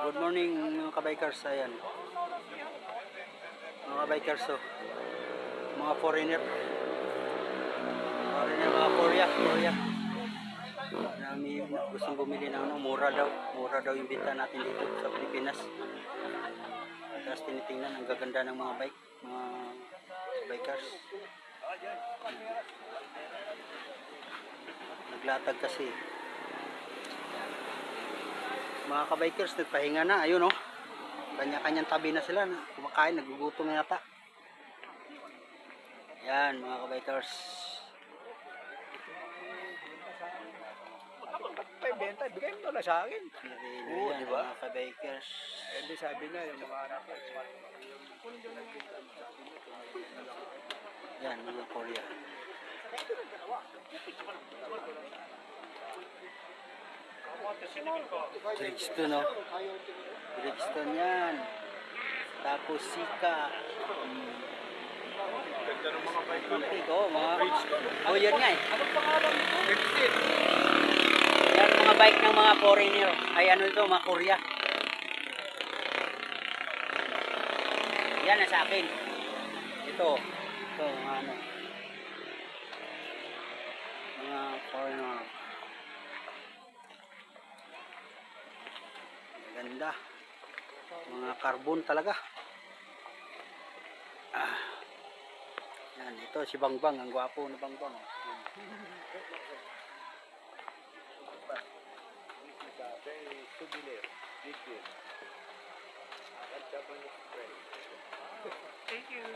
Good morning mga kabikers. Ayan. Mga kabikers, oh. Mga foreigner. Mga Korea. Marami gustong bumili ng ano, mura daw. Mura daw yung benta natin dito sa Pilipinas. Tapos tinitingnan ang gaganda ng mga bike, mga bikers. Naglatag kasi. Mga kabikers, nagpahinga na. Ayun, oh. Kanya-kanyang tabi na sila. Kumakain, nagugutom na yata. Yan, mga kabikers. Benta, bigay mo na sa akin. Oo, di ba? Mga kabikers. Hindi sabi na yung mga anak ko. Yan, mga Korea. Bridgestone, no? Bridgestone yan. Tapos Sika. Ganda ng mga bike ko. Oo, mga Bridgestone. Oh, yan nga eh. Anong pangalan nito? Bridgestone. Yan mga bike ng mga foreigner. Ay ano ito, mga Korea. Yan na sa akin. Ito, mga ano. Mga foreigner. Ganda. Mga carbon talaga. Yan, ito si Bangbang, ang gwapo na Bangbang. Thank you.